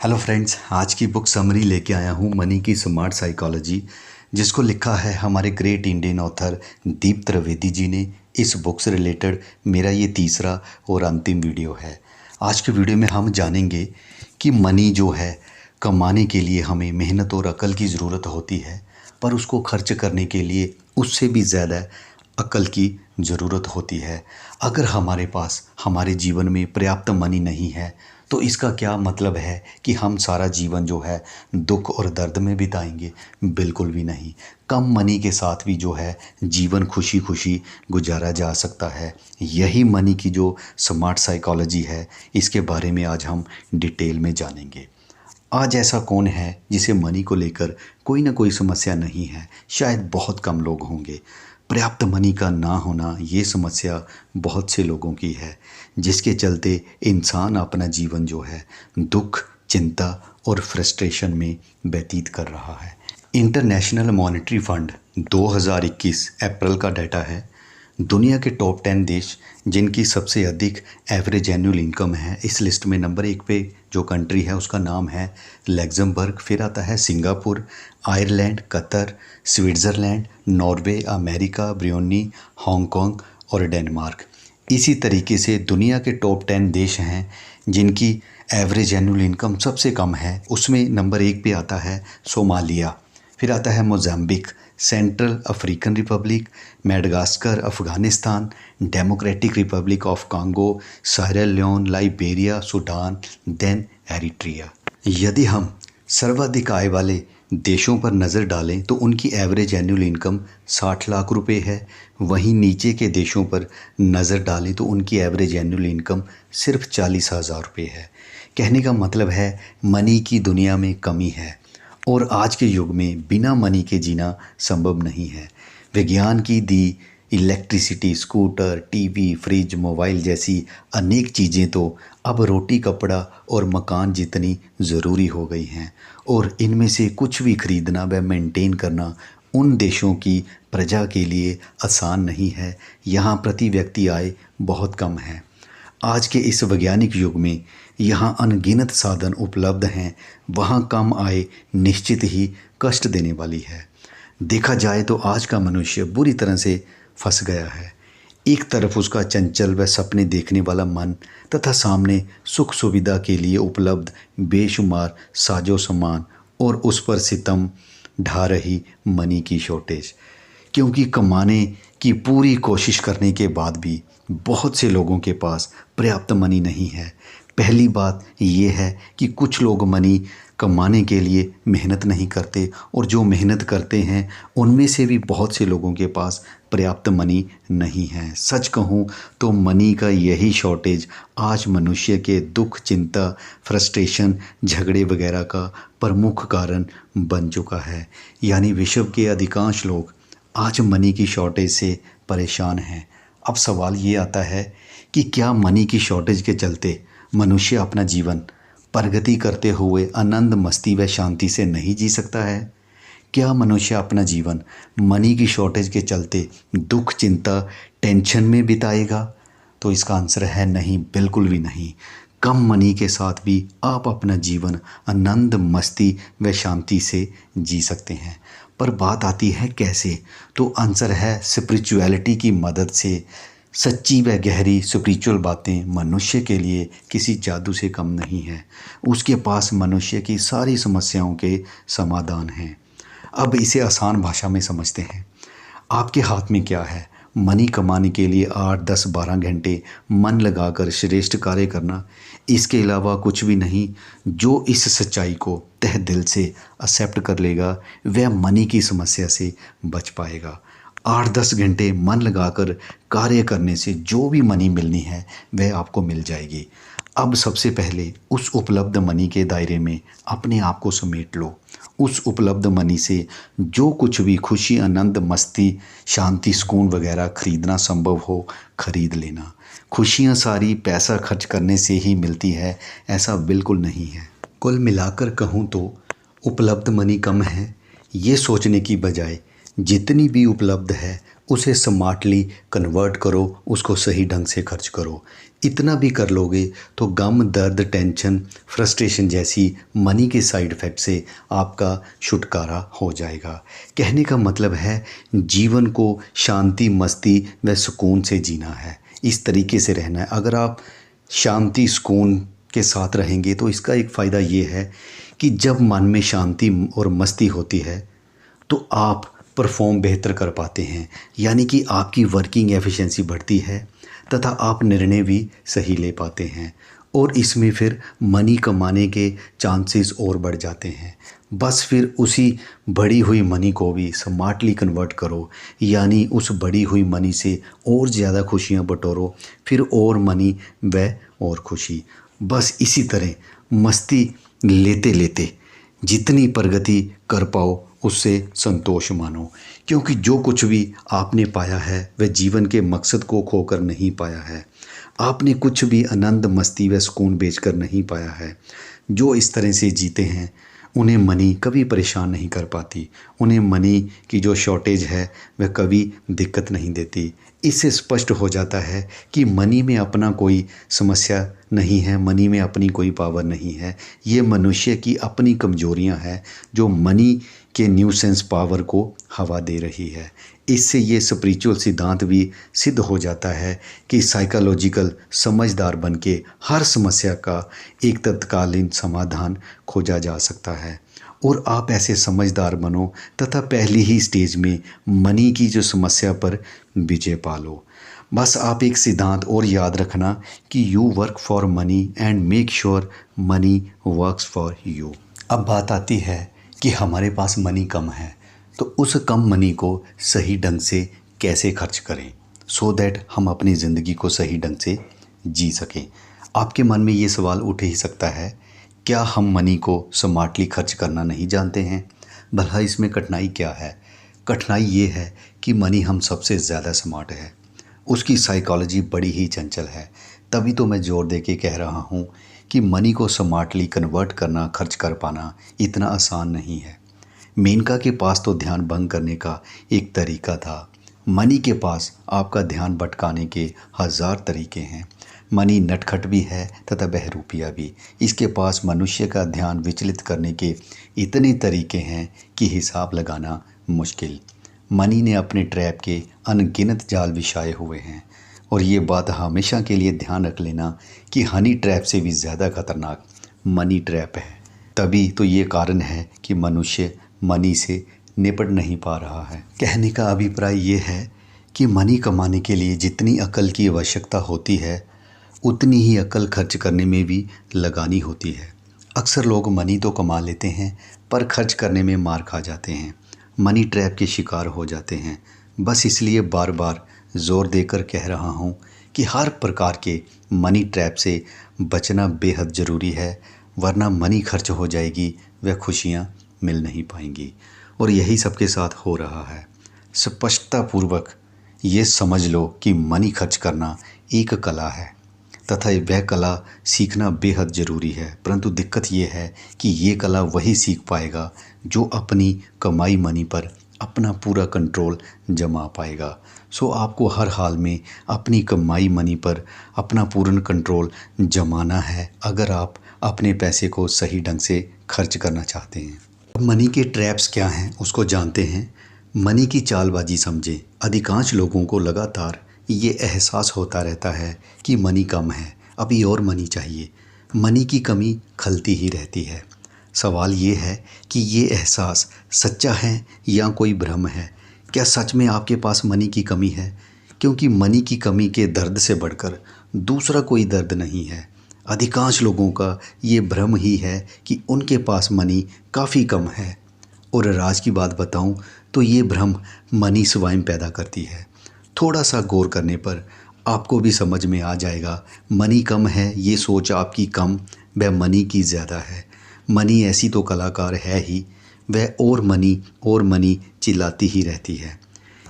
Hello friends, आज की book summary लेके आया हूँ मनी की स्मार्ट साइकोलॉजी, जिसको लिखा है हमारे ग्रेट इंडियन ऑथर दीप त्रिवेदी जी ने। इस बुक से रिलेटेड मेरा ये तीसरा और अंतिम वीडियो है। आज के वीडियो में हम जानेंगे कि मनी जो है कमाने के लिए हमें मेहनत और अकल की ज़रूरत होती है, पर उसको खर्च करने के लिए उससे भी ज़्यादा अकल की ज़रूरत होती है। अगर हमारे पास हमारे जीवन में पर्याप्त मनी नहीं है तो इसका क्या मतलब है कि हम सारा जीवन जो है दुख और दर्द में बिताएंगे? बिल्कुल भी नहीं। कम मनी के साथ भी जो है जीवन खुशी खुशी गुजारा जा सकता है। यही मनी की जो स्मार्ट साइकोलॉजी है, इसके बारे में आज हम डिटेल में जानेंगे। आज ऐसा कौन है जिसे मनी को लेकर कोई ना कोई समस्या नहीं है? शायद बहुत कम लोग होंगे। पर्याप्त मनी का ना होना ये समस्या बहुत से लोगों की है, जिसके चलते इंसान अपना जीवन जो है दुख, चिंता और फ्रस्ट्रेशन में व्यतीत कर रहा है। इंटरनेशनल मॉनेटरी फंड 2021 अप्रैल का डाटा है। दुनिया के टॉप 10 देश जिनकी सबसे अधिक एवरेज एनुअल इनकम है, इस लिस्ट में नंबर 1 पे जो कंट्री है उसका नाम है लग्जमबर्ग। फिर आता है Singapore, Ireland, Qatar, Switzerland, Norway, America, Brunei, Hong Kong और डेनमार्क। इसी तरीके से दुनिया के टॉप 10 देश हैं जिनकी एवरेज एनुअल इनकम सबसे कम है। उसमें नंबर 1 पे आता है सोमालिया। फिर आता है Mozambique, Central African Republic, Madagascar, Afghanistan, Democratic Republic of Congo, Sierra Leone, Liberia, Sudan, then Eritrea. यदि हम सर्वाधिक आय वाले देशों पर नज़र डालें तो उनकी एवरेज एनुअल इनकम 60 लाख रुपए है। वहीं नीचे के देशों पर नज़र डालें तो उनकी एवरेज एनुअल इनकम सिर्फ 40,000 रुपये है। कहने का मतलब है मनी की दुनिया में कमी है और आज के युग में बिना मनी के जीना संभव नहीं है। विज्ञान की दी electricity, scooter, TV, fridge, mobile जैसी अनेक चीज़ें तो अब रोटी, कपड़ा और मकान जितनी ज़रूरी हो गई हैं, और इनमें से कुछ भी खरीदना व मेंटेन करना उन देशों की प्रजा के लिए आसान नहीं है। यहाँ प्रति व्यक्ति आय बहुत कम है। आज के इस वैज्ञानिक युग में यहाँ अनगिनत साधन उपलब्ध हैं, वहाँ कम आय निश्चित ही कष्ट देने वाली है। देखा जाए तो आज का मनुष्य बुरी तरह से फंस गया है। एक तरफ उसका चंचल व सपने देखने वाला मन तथा सामने सुख सुविधा के लिए उपलब्ध बेशुमार साजो सामान, और उस पर सितम ढा रही मनी की शॉर्टेज। क्योंकि कमाने की पूरी कोशिश करने के बाद भी बहुत से लोगों के पास पर्याप्त मनी नहीं है। पहली बात यह है कि कुछ लोग मनी कमाने के लिए मेहनत नहीं करते, और जो मेहनत करते हैं उनमें से भी बहुत से लोगों के पास पर्याप्त मनी नहीं है। सच कहूँ तो मनी का यही शॉर्टेज आज मनुष्य के दुख, चिंता, फ्रस्ट्रेशन, झगड़े वगैरह का प्रमुख कारण बन चुका है। यानी विश्व के अधिकांश लोग आज मनी की शॉर्टेज से परेशान हैं। अब सवाल ये आता है कि क्या मनी की शॉर्टेज के चलते मनुष्य अपना जीवन प्रगति करते हुए आनंद, मस्ती व शांति से नहीं जी सकता है? क्या मनुष्य अपना जीवन मनी की शॉर्टेज के चलते दुख, चिंता, टेंशन में बिताएगा? तो इसका आंसर है नहीं, बिल्कुल भी नहीं। कम मनी के साथ भी आप अपना जीवन आनंद, मस्ती व शांति से जी सकते हैं। पर बात आती है कैसे? तो आंसर है स्पिरिचुअलिटी की मदद से। सच्ची व गहरी स्पिरिचुअल बातें मनुष्य के लिए किसी जादू से कम नहीं है। उसके पास मनुष्य की सारी समस्याओं के समाधान हैं। अब इसे आसान भाषा में समझते हैं। आपके हाथ में क्या है? मनी कमाने के लिए 8, 10, 12 घंटे मन लगाकर श्रेष्ठ कार्य करना, इसके अलावा कुछ भी नहीं। जो इस सच्चाई को तह दिल से एक्सेप्ट कर लेगा वह मनी की समस्या से बच पाएगा। 8-10 घंटे मन लगाकर कार्य करने से जो भी मनी मिलनी है वह आपको मिल जाएगी। अब सबसे पहले उस उपलब्ध मनी के दायरे में अपने आप को समेट लो। उस उपलब्ध मनी से जो कुछ भी खुशी, आनंद, मस्ती, शांति, सुकून वगैरह खरीदना संभव हो, खरीद लेना। खुशियाँ सारी पैसा खर्च करने से ही मिलती है, ऐसा बिल्कुल नहीं है। कुल मिलाकर कहूँ तो उपलब्ध मनी कम है, ये सोचने की बजाय जितनी भी उपलब्ध है उसे स्मार्टली कन्वर्ट करो, उसको सही ढंग से खर्च करो। इतना भी कर लोगे तो गम, दर्द, टेंशन, फ्रस्ट्रेशन जैसी मनी के साइड इफ़ेक्ट से आपका छुटकारा हो जाएगा। कहने का मतलब है जीवन को शांति, मस्ती व सुकून से जीना है, इस तरीके से रहना है। अगर आप शांति, सुकून के साथ रहेंगे तो इसका एक फ़ायदा ये है कि जब मन में शांति और मस्ती होती है तो आप परफॉर्म बेहतर कर पाते हैं, यानी कि आपकी वर्किंग एफिशिएंसी बढ़ती है तथा आप निर्णय भी सही ले पाते हैं और इसमें फिर मनी कमाने के चांसेस और बढ़ जाते हैं। बस फिर उसी बढ़ी हुई मनी को भी स्मार्टली कन्वर्ट करो, यानी उस बढ़ी हुई मनी से और ज़्यादा खुशियाँ बटोरो, फिर और मनी व और खुशी। बस इसी तरह मस्ती लेते लेते जितनी प्रगति कर पाओ उससे संतोष मानो, क्योंकि जो कुछ भी आपने पाया है वह जीवन के मकसद को खोकर नहीं पाया है। आपने कुछ भी आनंद, मस्ती व सुकून बेचकर नहीं पाया है। जो इस तरह से जीते हैं उन्हें मनी कभी परेशान नहीं कर पाती, उन्हें मनी की जो शॉर्टेज है वह कभी दिक्कत नहीं देती। इससे स्पष्ट हो जाता है कि मनी में अपना कोई समस्या नहीं है, मनी में अपनी कोई पावर नहीं है। ये मनुष्य की अपनी कमजोरियां हैं जो मनी के न्यूसेंस पावर को हवा दे रही है। इससे ये स्पिरिचुअल सिद्धांत भी सिद्ध हो जाता है कि साइकोलॉजिकल समझदार बन के हर समस्या का एक तत्कालीन समाधान खोजा जा सकता है। और आप ऐसे समझदार बनो तथा पहली ही स्टेज में मनी की जो समस्या पर विजय पालो। बस आप एक सिद्धांत और याद रखना कि you work for money and make sure money works for you. अब बात आती है कि हमारे पास मनी कम है तो उस कम मनी को सही ढंग से कैसे खर्च करें, सो दैट हम अपनी ज़िंदगी को सही ढंग से जी सकें। आपके मन में ये सवाल उठ ही सकता है, क्या हम मनी को स्मार्टली खर्च करना नहीं जानते हैं? भला इसमें कठिनाई क्या है? कठिनाई ये है कि मनी हम सबसे ज़्यादा स्मार्ट है, उसकी साइकोलॉजी बड़ी ही चंचल है। तभी तो मैं जोर दे के कह रहा हूँ कि मनी को स्मार्टली कन्वर्ट करना, खर्च कर पाना इतना आसान नहीं है। मेनका के पास तो ध्यान भंग करने का एक तरीका था, मनी के पास आपका ध्यान भटकाने के 1000 तरीके हैं। मनी नटखट भी है तथा बहरूपिया भी। इसके पास मनुष्य का ध्यान विचलित करने के इतने तरीके हैं कि हिसाब लगाना मुश्किल। मनी ने अपने ट्रैप के अनगिनत जाल बिछाए हुए हैं और ये बात हमेशा के लिए ध्यान रख लेना कि हनी ट्रैप से भी ज़्यादा खतरनाक मनी ट्रैप है। तभी तो ये कारण है कि मनुष्य मनी से निपट नहीं पा रहा है। कहने का अभिप्राय ये है कि मनी कमाने के लिए जितनी अकल की आवश्यकता होती है उतनी ही अकल खर्च करने में भी लगानी होती है। अक्सर लोग मनी तो कमा लेते हैं पर खर्च करने में मार खा जाते हैं, मनी ट्रैप के शिकार हो जाते हैं। बस इसलिए बार बार ज़ोर देकर कह रहा हूँ कि हर प्रकार के मनी ट्रैप से बचना बेहद ज़रूरी है, वरना मनी खर्च हो जाएगी, वह खुशियाँ मिल नहीं पाएंगी। और यही सबके साथ हो रहा है। स्पष्टतापूर्वक ये समझ लो कि मनी खर्च करना एक कला है तथा वह कला सीखना बेहद ज़रूरी है। परंतु दिक्कत ये है कि ये कला वही सीख पाएगा जो अपनी कमाई मनी पर अपना पूरा कंट्रोल जमा पाएगा। सो आपको हर हाल में अपनी कमाई मनी पर अपना पूर्ण कंट्रोल जमाना है अगर आप अपने पैसे को सही ढंग से खर्च करना चाहते हैं। मनी के ट्रैप्स क्या हैं उसको जानते हैं। मनी की चालबाजी समझें। अधिकांश लोगों को लगातार ये एहसास होता रहता है कि मनी कम है, अभी और मनी चाहिए। मनी की कमी खलती ही रहती है। सवाल ये है कि ये एहसास सच्चा है या कोई भ्रम है। क्या सच में आपके पास मनी की कमी है? क्योंकि मनी की कमी के दर्द से बढ़कर दूसरा कोई दर्द नहीं है। अधिकांश लोगों का ये भ्रम ही है कि उनके पास मनी काफ़ी कम है। और राज की बात बताऊं तो ये भ्रम मनी स्वयं पैदा करती है। थोड़ा सा गौर करने पर आपको भी समझ में आ जाएगा, मनी कम है ये सोच आपकी कम व मनी की ज़्यादा है। मनी ऐसी तो कलाकार है ही, वह और मनी चिल्लाती ही रहती है।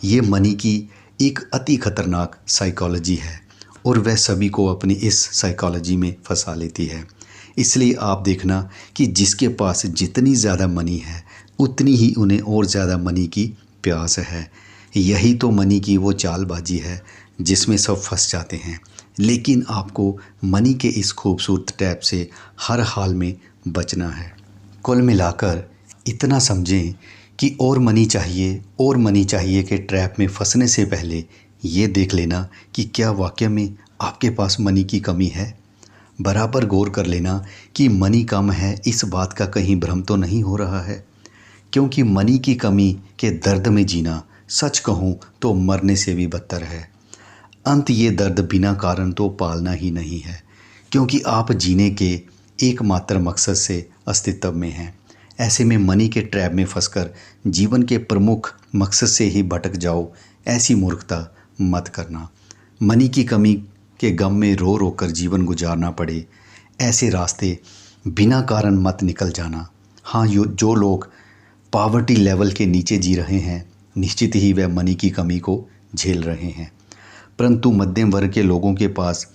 ये मनी की एक अति खतरनाक साइकोलॉजी है और वह सभी को अपनी इस साइकोलॉजी में फंसा लेती है। इसलिए आप देखना कि जिसके पास जितनी ज़्यादा मनी है उतनी ही उन्हें और ज़्यादा मनी की प्यास है। यही तो मनी की वो चालबाजी है जिसमें सब फंस जाते हैं। लेकिन आपको मनी के इस खूबसूरत ट्रैप से हर हाल में बचना है। कुल मिलाकर इतना समझें कि और मनी चाहिए के ट्रैप में फंसने से पहले ये देख लेना कि क्या वाकई में आपके पास मनी की कमी है। बराबर गौर कर लेना कि मनी कम है, इस बात का कहीं भ्रम तो नहीं हो रहा है। क्योंकि मनी की कमी के दर्द में जीना सच कहूँ तो मरने से भी बदतर है। अंत ये दर्द बिना कारण तो पालना ही नहीं है, क्योंकि आप जीने के एकमात्र मकसद से अस्तित्व में हैं। ऐसे में मनी के ट्रैप में फंसकर जीवन के प्रमुख मकसद से ही भटक जाओ, ऐसी मूर्खता मत करना। मनी की कमी के गम में रो रो कर जीवन गुजारना पड़े, ऐसे रास्ते बिना कारण मत निकल जाना। हाँ, जो लोग पावर्टी लेवल के नीचे जी रहे हैं, निश्चित ही वह मनी की कमी को झेल रहे हैं। परंतु मध्यम वर्ग के लोगों के पास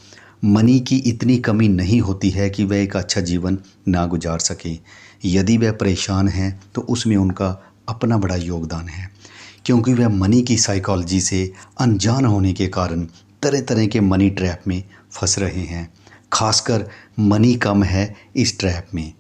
मनी की इतनी कमी नहीं होती है कि वह एक अच्छा जीवन ना गुजार सकें। यदि वह परेशान हैं तो उसमें उनका अपना बड़ा योगदान है, क्योंकि वह मनी की साइकोलॉजी से अनजान होने के कारण तरह तरह के मनी ट्रैप में फंस रहे हैं। खासकर मनी कम है इस ट्रैप में।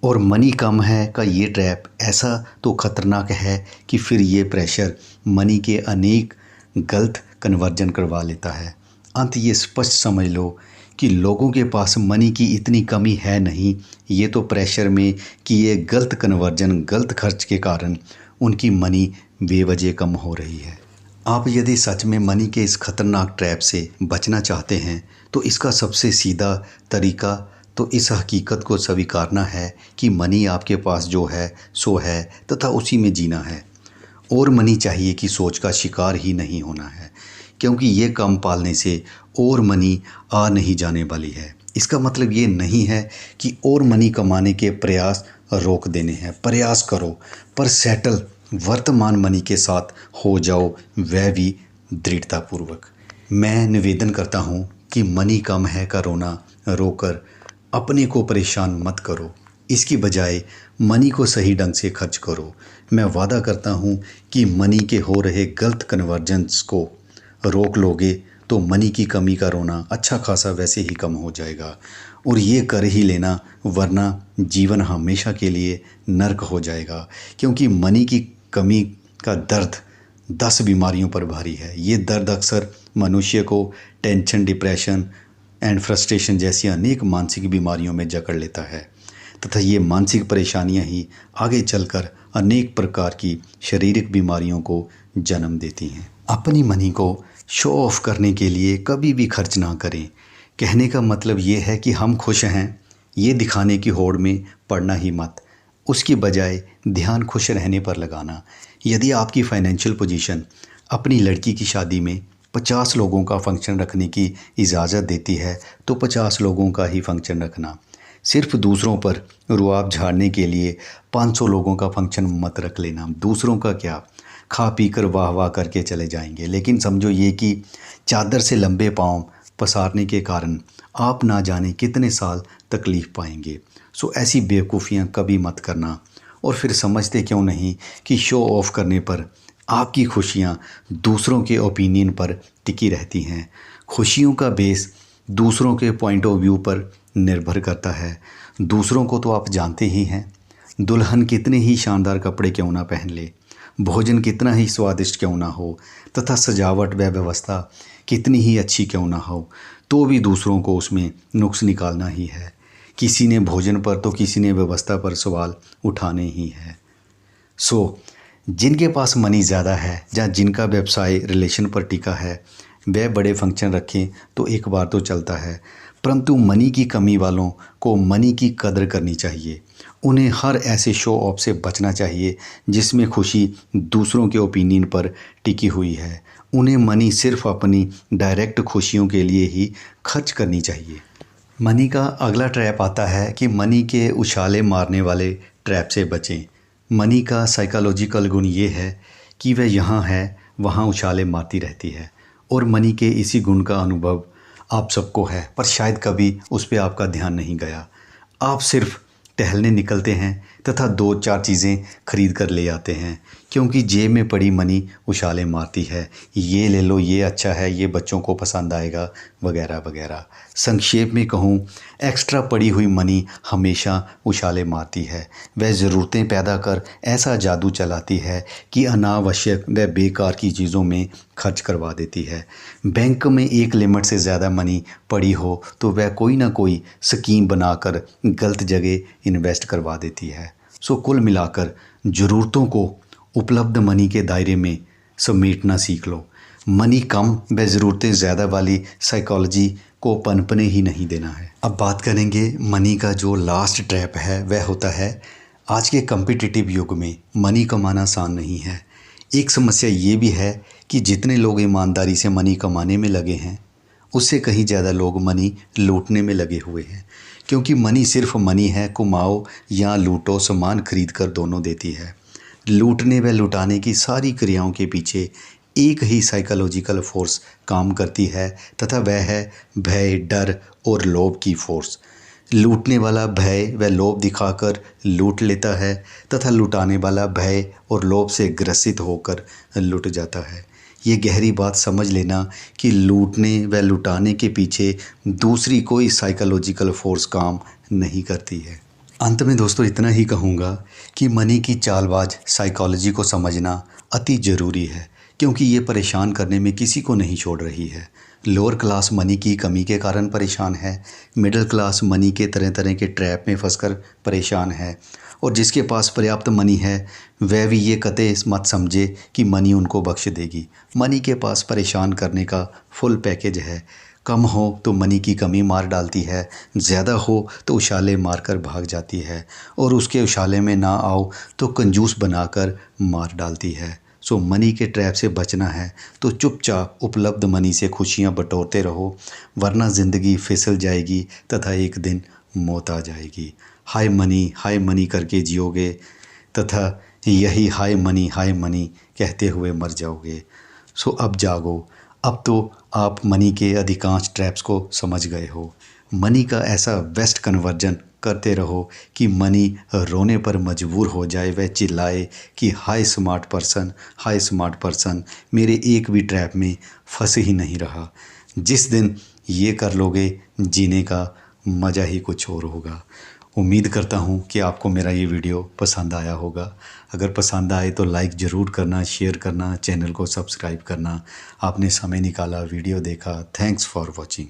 और मनी कम है का ये ट्रैप ऐसा तो ख़तरनाक है कि फिर ये प्रेशर मनी के अनेक गलत कन्वर्जन करवा लेता है। अंत ये स्पष्ट समझ लो कि लोगों के पास मनी की इतनी कमी है नहीं, ये तो प्रेशर में किए गलत कन्वर्जन, गलत खर्च के कारण उनकी मनी बेवजह कम हो रही है। आप यदि सच में मनी के इस खतरनाक ट्रैप से बचना चाहते हैं तो इसका सबसे सीधा तरीका तो इस हकीकत को स्वीकारना है कि मनी आपके पास जो है सो है तथा उसी में जीना है। और मनी चाहिए कि सोच का शिकार ही नहीं होना है, क्योंकि ये कम पालने से और मनी आ नहीं जाने वाली है। इसका मतलब ये नहीं है कि और मनी कमाने के प्रयास रोक देने हैं। प्रयास करो, पर सेटल वर्तमान मनी के साथ हो जाओ, वह भी दृढ़तापूर्वक। मैं निवेदन करता हूँ कि मनी कम है का रोना रोकर अपने को परेशान मत करो, इसकी बजाय मनी को सही ढंग से खर्च करो। मैं वादा करता हूँ कि मनी के हो रहे गलत कन्वर्जेंस को रोक लोगे तो मनी की कमी का रोना अच्छा खासा वैसे ही कम हो जाएगा। और ये कर ही लेना, वरना जीवन हमेशा के लिए नर्क हो जाएगा। क्योंकि मनी की कमी का दर्द 10 बीमारियों पर भारी है। ये दर्द अक्सर मनुष्य को टेंशन, डिप्रेशन एंड फ्रस्ट्रेशन जैसी अनेक मानसिक बीमारियों में जकड़ लेता है, तथा ये मानसिक परेशानियां ही आगे चलकर अनेक प्रकार की शारीरिक बीमारियों को जन्म देती हैं। अपनी मनी को शो ऑफ करने के लिए कभी भी खर्च ना करें। कहने का मतलब ये है कि हम खुश हैं, ये दिखाने की होड़ में पड़ना ही मत। उसकी बजाय ध्यान खुश रहने पर लगाना। यदि आपकी फाइनेंशियल पोजीशन अपनी लड़की की शादी में 50 लोगों का फंक्शन रखने की इजाज़त देती है तो 50 लोगों का ही फंक्शन रखना। सिर्फ दूसरों पर रुआब झाड़ने के लिए 500 लोगों का फंक्शन मत रख लेना। दूसरों का क्या, खा पी कर वाह वाह करके चले जाएंगे, लेकिन समझो ये कि चादर से लंबे पाँव पसारने के कारण आप ना जाने कितने साल तकलीफ़ पाएंगे। सो ऐसी बेवकूफ़ियाँ कभी मत करना। और फिर समझते क्यों नहीं कि शो ऑफ करने पर आपकी खुशियाँ दूसरों के ओपिनियन पर टिकी रहती हैं। खुशियों का बेस दूसरों के पॉइंट ऑफ व्यू पर निर्भर करता है। दूसरों को तो आप जानते ही हैं। दुल्हन कितने ही शानदार कपड़े क्यों ना पहन ले, भोजन कितना ही स्वादिष्ट क्यों ना हो, तथा सजावट व व्यवस्था कितनी ही अच्छी क्यों ना हो, तो भी दूसरों को उसमें नुक्स निकालना ही है। किसी ने भोजन पर तो किसी ने व्यवस्था पर सवाल उठाने ही है। सो जिनके पास मनी ज़्यादा है या जिनका व्यवसाय रिलेशन पर टिका है, वह बड़े फंक्शन रखें तो एक बार तो चलता है, परंतु मनी की कमी वालों को मनी की कदर करनी चाहिए। उन्हें हर ऐसे शो ऑफ से बचना चाहिए जिसमें खुशी दूसरों के ओपिनियन पर टिकी हुई है। उन्हें मनी सिर्फ अपनी डायरेक्ट खुशियों के लिए ही खर्च करनी चाहिए। मनी का अगला ट्रैप आता है कि मनी के उछाले मारने वाले ट्रैप से बचें। मनी का साइकोलॉजिकल गुण ये है कि वह यहाँ है वहाँ उछाले मारती रहती है, और मनी के इसी गुण का अनुभव आप सबको है, पर शायद कभी उस पर आपका ध्यान नहीं गया। आप सिर्फ टहलने निकलते हैं तथा 2-4 चीज़ें खरीद कर ले आते हैं, क्योंकि जेब में पड़ी मनी उछाले मारती है। ये ले लो, ये अच्छा है, ये बच्चों को पसंद आएगा, वगैरह वगैरह। संक्षेप में कहूँ, एक्स्ट्रा पड़ी हुई मनी हमेशा उछाले मारती है। वह ज़रूरतें पैदा कर ऐसा जादू चलाती है कि अनावश्यक व बेकार की चीज़ों में खर्च करवा देती है। बैंक में एक लिमिट से ज़्यादा मनी पड़ी हो तो वह कोई ना कोई स्कीम बनाकर गलत जगह इन्वेस्ट करवा देती है। सो कुल मिलाकर ज़रूरतों को उपलब्ध मनी के दायरे में समेटना सीख लो। मनी कम व ज़रूरतें ज़्यादा वाली साइकोलॉजी को पनपने ही नहीं देना है। अब बात करेंगे मनी का जो लास्ट ट्रैप है, वह होता है आज के कम्पिटिटिव युग में मनी कमाना आसान नहीं है। एक समस्या ये भी है कि जितने लोग ईमानदारी से मनी कमाने में लगे हैं, उससे कहीं ज़्यादा लोग मनी लूटने में लगे हुए हैं। क्योंकि मनी सिर्फ मनी है, कमाओ या लूटो, सामान खरीद कर दोनों देती है। लूटने व लुटाने की सारी क्रियाओं के पीछे एक ही साइकोलॉजिकल फोर्स काम करती है तथा वह है भय, डर और लोभ की फोर्स। लूटने वाला भय व लोभ दिखाकर लूट लेता है तथा लुटाने वाला भय और लोभ से ग्रसित होकर लुट जाता है। ये गहरी बात समझ लेना कि लूटने व लुटाने के पीछे दूसरी कोई साइकोलॉजिकल फोर्स काम नहीं करती है। अंत में दोस्तों इतना ही कहूँगा कि मनी की चालबाज साइकोलॉजी को समझना अति ज़रूरी है, क्योंकि ये परेशान करने में किसी को नहीं छोड़ रही है। लोअर क्लास मनी की कमी के कारण परेशान है, मिडिल क्लास मनी के तरह तरह के ट्रैप में फंसकर परेशान है, और जिसके पास पर्याप्त मनी है वह भी ये कतई मत समझे कि मनी उनको बख्श देगी। मनी के पास परेशान करने का फुल पैकेज है। कम हो तो मनी की कमी मार डालती है, ज़्यादा हो तो उछाले मारकर भाग जाती है, और उसके उछाले में ना आओ तो कंजूस बनाकर मार डालती है। सो मनी के ट्रैप से बचना है तो चुपचाप उपलब्ध मनी से खुशियां बटोरते रहो, वरना ज़िंदगी फिसल जाएगी तथा एक दिन मौत आ जाएगी। हाय मनी करके जियोगे तथा यही हाय मनी कहते हुए मर जाओगे। सो अब जागो, अब तो आप मनी के अधिकांश ट्रैप्स को समझ गए हो। मनी का ऐसा बेस्ट कन्वर्जन करते रहो कि मनी रोने पर मजबूर हो जाए, वह चिल्लाए कि हाय स्मार्ट पर्सन, मेरे एक भी ट्रैप में फंस ही नहीं रहा। जिस दिन ये कर लोगे, जीने का मज़ा ही कुछ और होगा। उम्मीद करता हूँ कि आपको मेरा ये वीडियो पसंद आया होगा। अगर पसंद आए तो लाइक ज़रूर करना, शेयर करना, चैनल को सब्सक्राइब करना। आपने समय निकाला, वीडियो देखा, थैंक्स फॉर वॉचिंग।